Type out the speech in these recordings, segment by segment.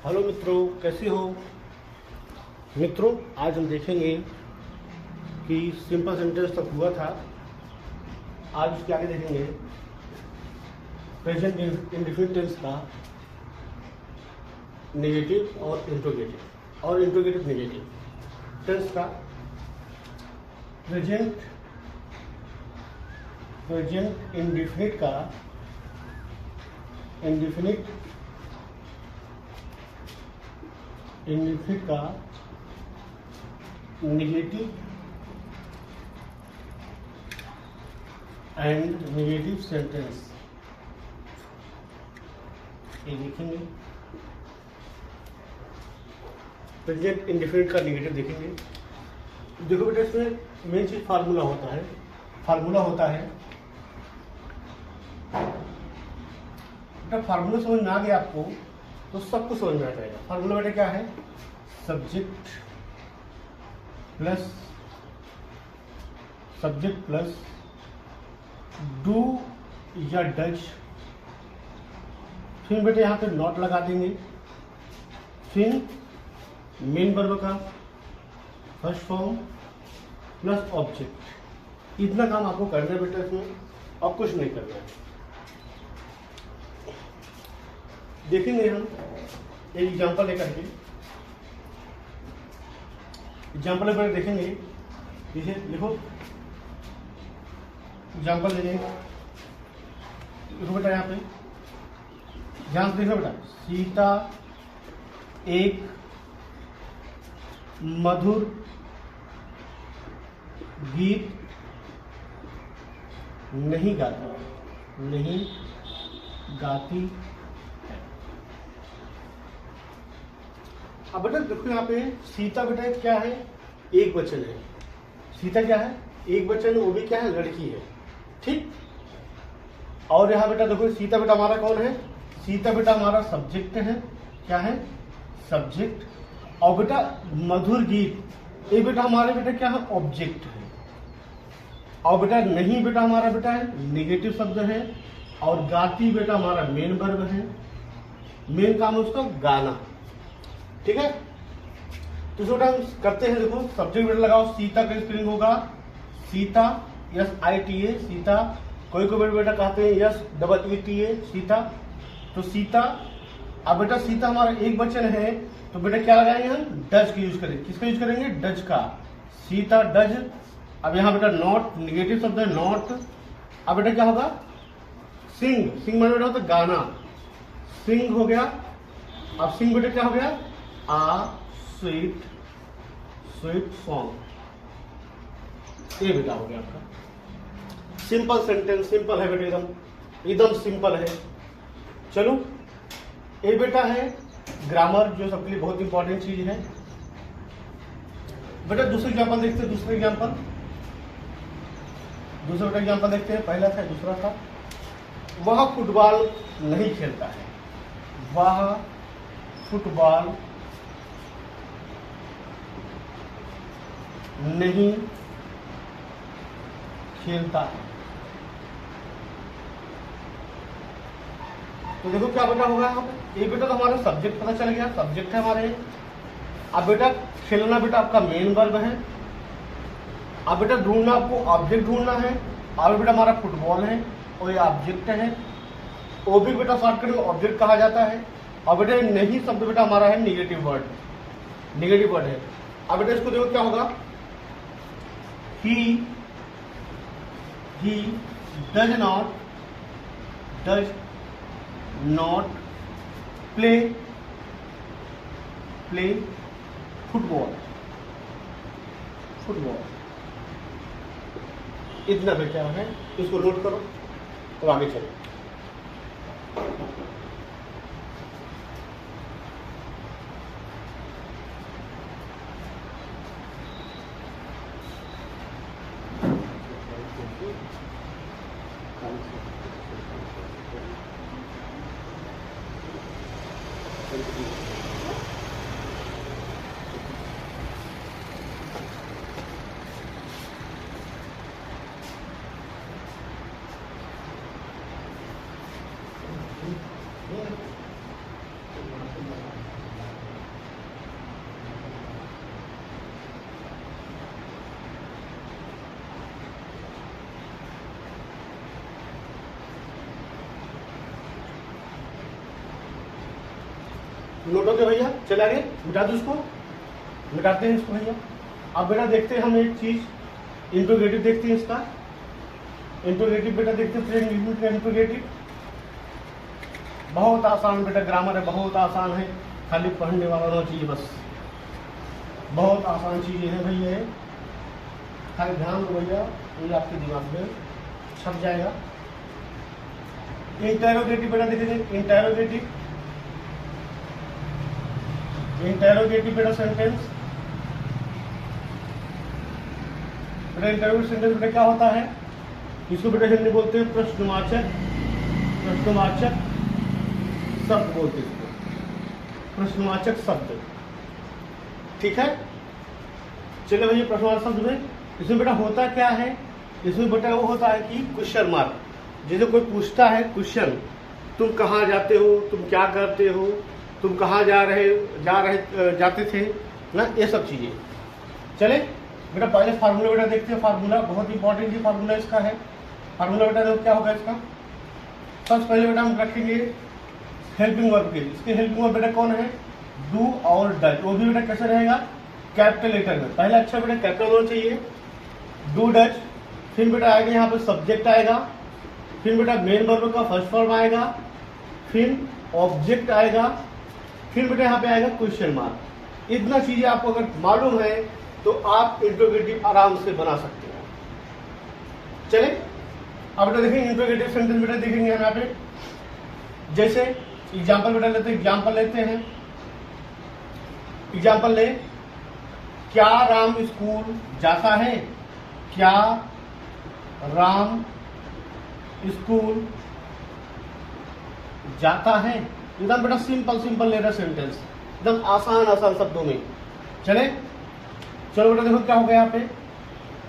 Hello मित्रों, कैसे हो मित्रों। आज हम देखेंगे कि सिंपल सेंटेंस तक हुआ था। आज उसके आगे देखेंगे प्रेजेंट इंडेफिनिट टेंस का नेगेटिव और इंट्रोगेटिव नेगेटिव टेंस का प्रेजेंट इंडेफिनिट का इंडेफिनिट का नेगेटिव एंड नेगेटिव सेंटेंस ये देखेंगे। प्रेजेंट इंडेफिनिट का नेगेटिव देखेंगे। देखो बेटा, इसमें मेन चीज फार्मूला होता है। बेटा फार्मूला समझ में आ गया आपको तो सब कुछ समझ में आ जाएगा। फार्मूला बेटा क्या है? सब्जेक्ट प्लस डू या डज, फिर बेटे यहाँ पे नॉट लगा देंगे, फिर मेन वर्ब का फर्स्ट फॉर्म प्लस ऑब्जेक्ट। इतना काम आपको करना है बेटा, इसमें और कुछ नहीं करना है। देखेंगे हम एक एग्जांपल लेकर के। एग्जांपल लेकर देखेंगे। जैसे लिखो, एग्जांपल ले लेंगे। लिखो बेटा यहाँ पे, ध्यान से देखो बेटा। सीता एक मधुर गीत नहीं गाती। अब बेटा देखो यहाँ पे सीता बेटा क्या है? एक वचन है। सीता क्या है? एक वचन, वो भी क्या है? लड़की है। ठीक। और यहाँ बेटा देखो, सीता बेटा हमारा कौन है? सीता बेटा हमारा सब्जेक्ट है। क्या है? सब्जेक्ट। और बेटा मधुर गीत, ये बेटा हमारे बेटा क्या है? ऑब्जेक्ट है। और बेटा नहीं बेटा हमारा बेटा है निगेटिव शब्द है। और गाती बेटा हमारा मेन वर्ब है। मेन काम है उसका गाना। ठीक है। तो जो हम करते हैं, देखो सब्जेक्ट बेटा लगाओ। सीता का स्पेलिंग होगा सीता, SITA सीता। कोई बेटा कहते हैं SEETA सीता। तो सीता। अब बेटा सीता हमारा एक वचन है तो बेटा क्या लगाएंगे हम? डज का यूज करेंगे। किसका यूज करेंगे? डज का। सीता डज। अब यहाँ बेटा नॉट निगेटिव शब्द है, नॉट। अब बेटा क्या होगा? सिंग माने बेटा होता है गाना। सिंग हो गया। अब सिंग बेटा क्या हो गया? आ स्वीट सॉन्ग। ये बेटा हो गया आपका सिंपल सेंटेंस। सिंपल है बेटा, एकदम सिंपल है। चलो, ये बेटा है ग्रामर, जो सबके लिए बहुत इंपॉर्टेंट चीज है। बेटा दूसरा एग्जांपल देखते हैं। दूसरा बेटा एग्जांपल देखते हैं। पहला था, दूसरा था। वह फुटबॉल नहीं खेलता है। वह फुटबॉल नहीं खेलता है। तो देखो क्या बेटा होगा यहाँ पे? एक बेटा तो हमारा सब्जेक्ट पता चल गया, सब्जेक्ट है हमारे। अब बेटा खेलना बेटा आपका मेन वर्ब है। अब बेटा ढूंढना, आपको ऑब्जेक्ट ढूंढना है। और बेटा हमारा फुटबॉल है और ये ऑब्जेक्ट है। वो भी बेटा शॉर्टकट में ऑब्जेक्ट कहा जाता है। और बेटा नहीं शब्द बेटा हमारा है निगेटिव वर्ड है। अब बेटा इसको देखो क्या होगा? He does not play football. इतना पे क्या है, इसको नोट करो और आगे चलो। नोटों के भैया, चले आगे, मिटा दो इसको, मिटाते हैं इसको भैया। अब बेटा देखते हैं हम एक चीज, इंट्रोगेटिव देखते हैं इसका। इंट्रोगेटिव बेटा देखते हैं, फ्रेंड यूनिट का इंट्रोगेटिव बहुत आसान बेटा, ग्रामर है बहुत आसान है, खाली पढ़ने वाला होना चाहिए बस। बहुत आसान चीजें हैं भैया ये, खाली ध्यान दो भैया, ये आपके दिमाग में छप जाएगा। इंटेरोगेटिव बेटा देखेंगे, इंटेरोगेटिव, इंटेरोगेटिव बेटा सेंटेंस, बेटा इंटेरोगेटिव सेंटेंस बेटा क्या होता है, इसको बेटा हिंदी बोलते हैं प्रश्नवाचक, प्रश्नवाचक शब्द बोलते हैं इसको, प्रश्नवाचक शब्द, ठीक है। चलो भैया, प्रश्नवाचक शब्द में इसमें बेटा होता क्या है, इसमें बेटा वो होता है कि क्वेश्चन मार्क, जैसे कोई पूछता है क्वेश्चन, तुम कहाँ जाते हो, तुम क्या करते हो, तुम कहाँ जाते थे ना, ये सब चीजें। चले बेटा पहले फार्मूला बेटा देखते हैं, फार्मूला बहुत इंपॉर्टेंट है, फार्मूला इसका है। फार्मूला बेटा देखो क्या होगा इसका, सबसे पहले बेटा हम रखेंगे हेल्पिंग वर्ब के, इसके हेल्पिंग वर्ब बेटा कौन है, डू और डज, वो भी बेटा कैसे रहेगा, कैपिटल लेटर में, पहले अच्छा बेटा कैपिटल होना चाहिए, डू डज, फिर बेटा आएगा यहाँ पे सब्जेक्ट आएगा, फिर बेटा मेन वर्ब का फर्स्ट फॉर्म आएगा, फिर ऑब्जेक्ट आएगा, फिर बेटा यहाँ पे आएगा क्वेश्चन मार्क। इतना चीजें आपको अगर मालूम है तो आप इंट्रोगेटिव आराम से बना सकते हैं। चले अब बेटा देखेंगे इंट्रोगेटिव सेंटेंस बेटा देखेंगे यहाँ पे, जैसे एग्जाम्पल बेटा लेते हैं, एग्जाम्पल लेते हैं, एग्जाम्पल ले, क्या राम स्कूल जाता है, क्या राम स्कूल जाता है, एकदम बेटा सिंपल सिंपल ले रहा सेंटेंस, एकदम आसान आसान शब्दों में। चले चलो बेटा देखो क्या हो गया यहाँ पे,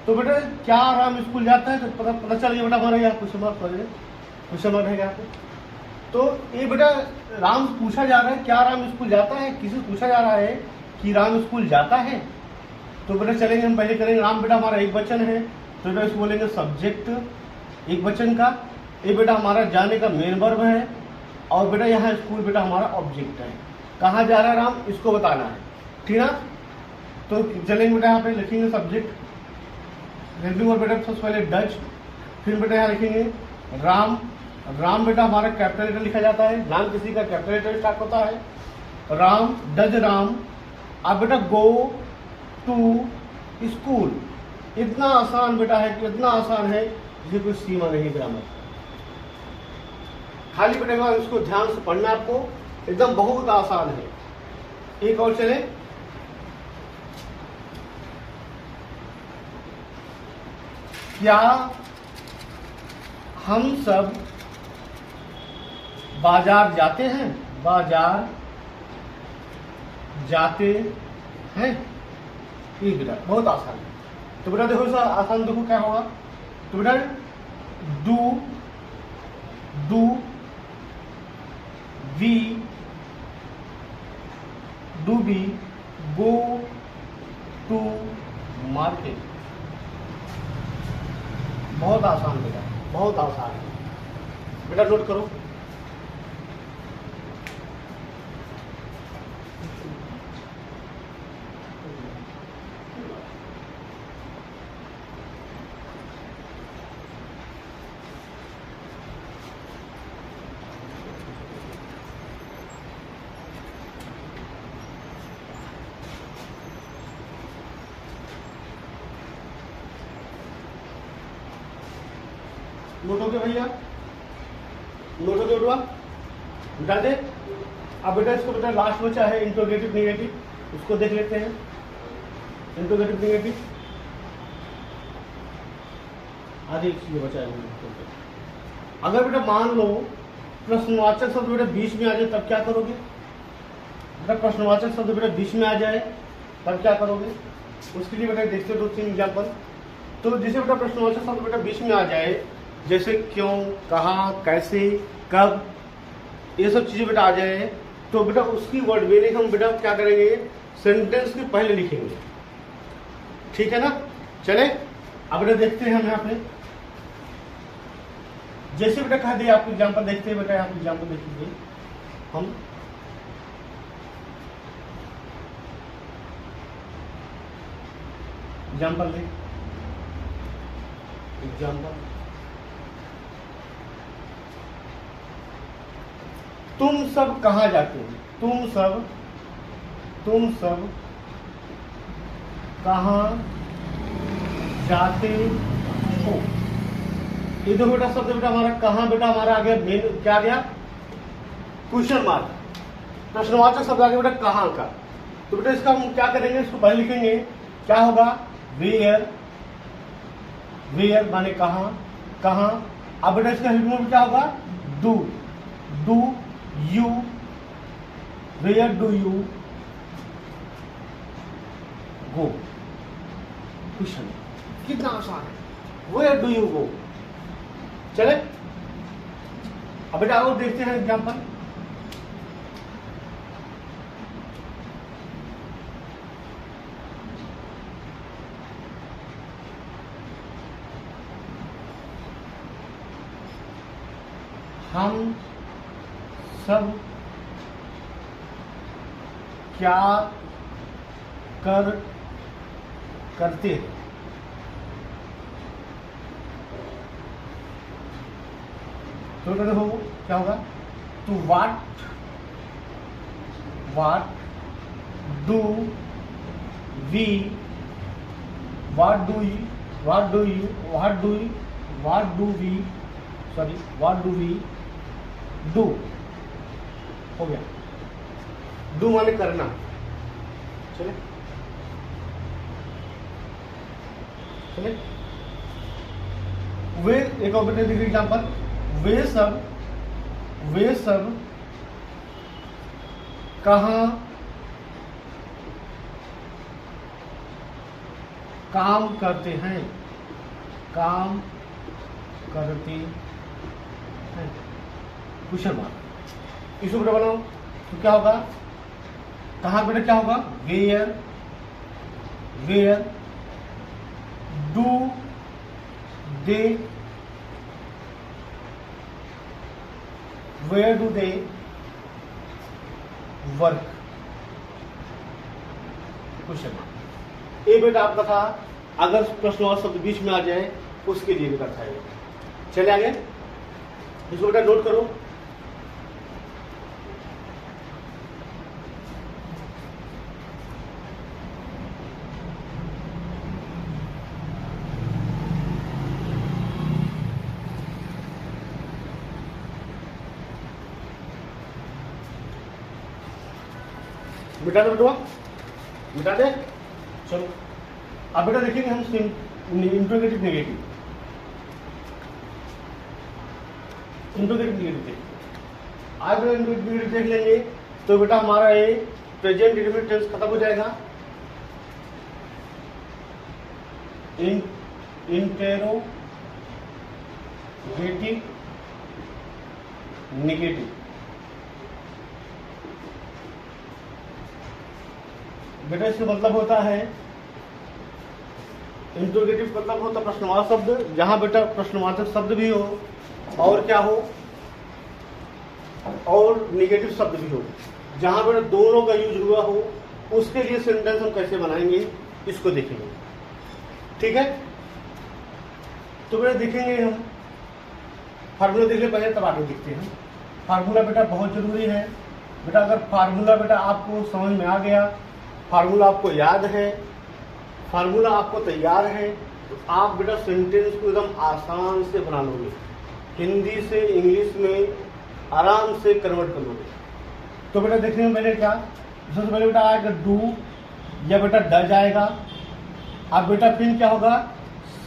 तो बेटा क्या राम स्कूल जाता है, तो पता चल गया बेटा हमारे यहाँ क्वेश्चन मार्क है यहाँ पे। तो ये बेटा राम पूछा जा रहा है, क्या राम स्कूल जाता है, किसी पूछा जा रहा है कि राम स्कूल जाता है, तो बेटा चलेंगे हम पहले करेंगे, राम बेटा हमारा एक वचन है, तो बेटा इसको बोलेंगे सब्जेक्ट एक वचन का, ये बेटा हमारा जाने का मेन वर्ब है, और बेटा यहाँ स्कूल बेटा हमारा ऑब्जेक्ट है, कहाँ जा रहा है राम इसको बताना है, ठीक है। तो चलेंगे बेटा यहाँ पे लिखेंगे सब्जेक्ट, हेल्पिंग वर्ब बेटा सबसे पहले डज, फिर बेटा यहाँ लिखेंगे राम, राम बेटा हमारा कैपिटल लेटर लिखा जाता है, नाम किसी का कैपिटल लेटर स्टार्ट होता है, राम डज राम। अब बेटा गो टू स्कूल, इतना आसान बेटा है कि इतना आसान है जिसे कोई सीमा नहीं ग्रामर, खाली बेटा इसको ध्यान से पढ़ना आपको, एकदम बहुत आसान है। एक और चले, क्या हम सब बाजार जाते हैं, बाजार जाते हैं, ये बेटा बहुत आसान है। तो बेटा देखो इसका आसान देखो क्या होगा, तो बेटा do we go to market, बहुत आसान बेटा, बहुत आसान है बेटा, नोट करो। नोटों के भैया, नोटों के उठवा डाल दे। अब बेटा इसको बेटा लास्ट बचा है इंट्रोगेटिव नेगेटिव, उसको देख लेते हैं। इंट्रोगेटिव नेगेटिव आगे चीज बचा है। अगर बेटा मान लो प्रश्नवाचक शब्द बेटा बीच में आ जाए तब क्या करोगे, बेटा प्रश्नवाचक शब्द बेटा बीच में आ जाए तब क्या करोगे, उसके लिए बेटा देखते दो तीन एग्जाम्पल। तो जैसे बेटा प्रश्नवाचक शब्द बेटा बीच में आ जाए, जैसे क्यों, कहाँ, कैसे, कब, ये सब चीजें बेटा आ जाए, तो बेटा उसकी वर्ड मीनिंग हम बेटा क्या करेंगे, सेंटेंस के पहले लिखेंगे, ठीक है ना। चले अब बेटा देखते हैं हम यहाँ पे, जैसे बेटा कहा दिया आपको एग्जाम्पल देखते हैं बेटा, यहाँ पे एग्जाम्पल देखेंगे हम। एग्जाम्पल ले, एग्जाम्पल, तुम सब कहाँ जाते हो, तुम सब कहाँ जाते हो। ये देखो बेटा शब्द बेटा हमारा कहाँ बेटा हमारा आ गया मेन क्या आ गया, क्वेश्चन मार्क, प्रश्नवाचक शब्द आ गया बेटा कहाँ का। तो बेटा इसका हम क्या करेंगे, इसको पहले लिखेंगे क्या होगा, वेयर, वेयर माने कहाँ, कहाँ। अब बेटा इसका हेल्प में क्या होगा, do, do you, where do you go. Question कितना आसान है, वेयर डू यू गो। चले अब बेटा और देखते हैं एग्जाम्पल। हम सब क्या करते हैं, तो देखो क्या होगा, to what do we, what do we do, हो गया। डू माने करना। चले वे एक और देखिए एग्जाम्पल, वे सब कहाँ काम करते हैं, काम करते हैं, क्वेश्चन मार्क। इसको बेटा बनाओ तो क्या होगा, कहाँ बेटा क्या होगा, where do they, where do they work, question mark. ये बेटा आपका था, अगर प्रश्न शब्द बीच में आ जाए उसके लिए बेटा था ये। चले आगे, इसको बेटा नोट करो। मिटा दे बेटुआ, मिटा दे। चलो अब बेटा देखेंगे हम इंट्रोगेटिव नेगेटिव, आज बेटा इंट्रोगेटिव देख लेंगे तो बेटा हमारा ये प्रेजेंट इंडेफिनिट टेंस खत्म हो जाएगा। इंटेरोगेटिव नेगेटिव, बेटा इसका मतलब होता है, इंट्रोगेटिव मतलब होता है प्रश्नवाचक शब्द, जहां बेटा प्रश्नवाचक शब्द भी हो और क्या हो, और नेगेटिव शब्द भी हो, जहां बेटा दोनों का यूज हुआ हो, उसके लिए सेंटेंस हम कैसे बनाएंगे इसको देखेंगे। ठीक है, तो बेटा देखेंगे हम फार्मूला देख ले पहले, तब आगे देखते हैं। फार्मूला बेटा बहुत जरूरी है बेटा, अगर फार्मूला बेटा आपको समझ में आ गया, फार्मूला आपको याद है, फार्मूला आपको तैयार है, तो आप बेटा सेंटेंस को एकदम आसान से बना लोगे, हिंदी से इंग्लिश में आराम से कन्वर्ट कर लोगे। तो बेटा देखने में मैंने क्या, सबसे पहले बेटा आएगा डू या बेटा डज आएगा। अब बेटा फिर क्या होगा,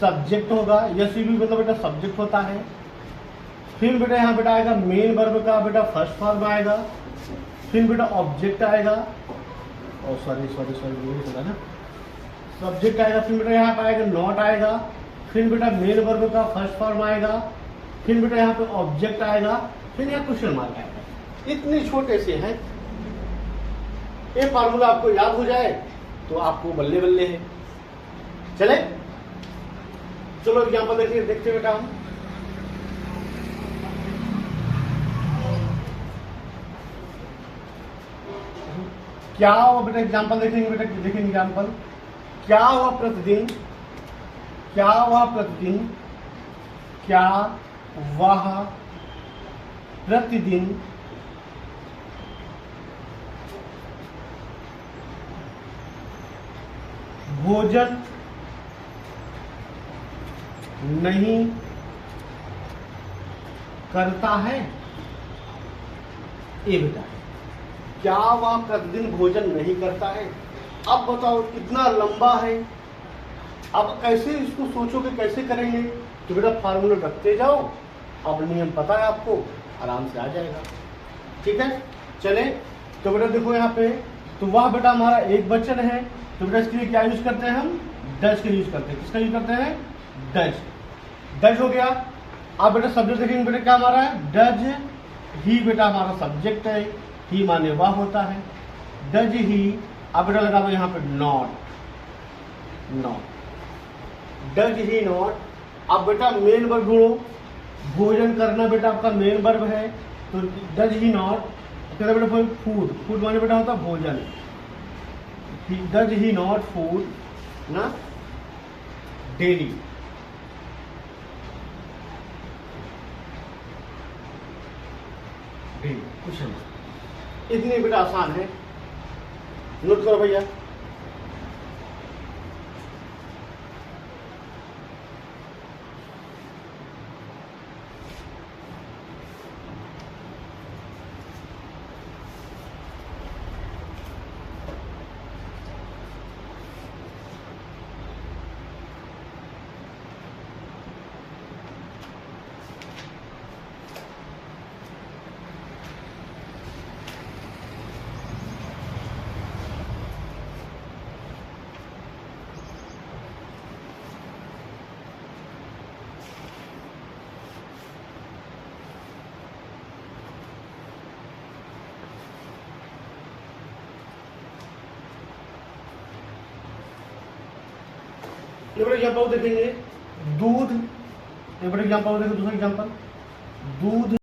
सब्जेक्ट होगा, यस भी मतलब बेटा सब्जेक्ट होता है। फिर बेटा यहाँ बेटा आएगा मेन वर्ब का बेटा फर्स्ट फॉर्म आएगा। फिर बेटा ऑब्जेक्ट आएगा, और सॉरी ना, सब्जेक्ट आएगा। फिर बेटा यहाँ पे आएगा नॉट आएगा। फिर बेटा मेन वर्ब का फर्स्ट फॉर्म आएगा। फिर बेटा यहाँ पे ऑब्जेक्ट आएगा। फिर यहाँ क्वेश्चन मार्क आएगा। इतने छोटे से हैं, ये फार्मूला आपको याद हो जाए तो आपको बल्ले बल्ले है। चले चलो एग्जाम्पल देखते बेटा हम। क्या हो बेटा एग्जाम्पल देखेंगे बेटा, देखेंगे एग्जाम्पल क्या वह प्रतिदिन क्या वह प्रतिदिन भोजन नहीं करता है? ये बेटा, क्या वह प्रतिदिन भोजन नहीं करता है? अब बताओ कितना लंबा है। अब कैसे इसको सोचोगे, कैसे करेंगे? तो बेटा फार्मूला रखते जाओ, अब नियम पता है आपको, आराम से आ जाएगा। ठीक है, चले तो बेटा देखो यहाँ पे, तो वह बेटा हमारा एक वचन है, तो बेटा इसके लिए क्या यूज करते हैं हम? डज का यूज करते हैं। किसका यूज करते हैं? डज हो गया। अब बेटा सब्जेक्ट देखेंगे, बेटा क्या हमारा है? डज ही बेटा हमारा सब्जेक्ट है, ही माने वह होता है, डज ही। अब बेटा लगा दो यहाँ पे नॉट, डज ही नॉट। अब बेटा मेन वर्ब ढूंढो, भोजन करना बेटा आपका मेन वर्ब है, तो डज ही नॉट। कहते बेटा फूड माने बेटा होता भोजन, डज ही नॉट फूड ना डेली। कुछ इतनी बेटा आसान है, नोट करो भैया। एग्जाम्पल देखेंगे, दूध। एक एग्जाम्पल देखेंगे, दूसरा एग्जाम्पल, दूध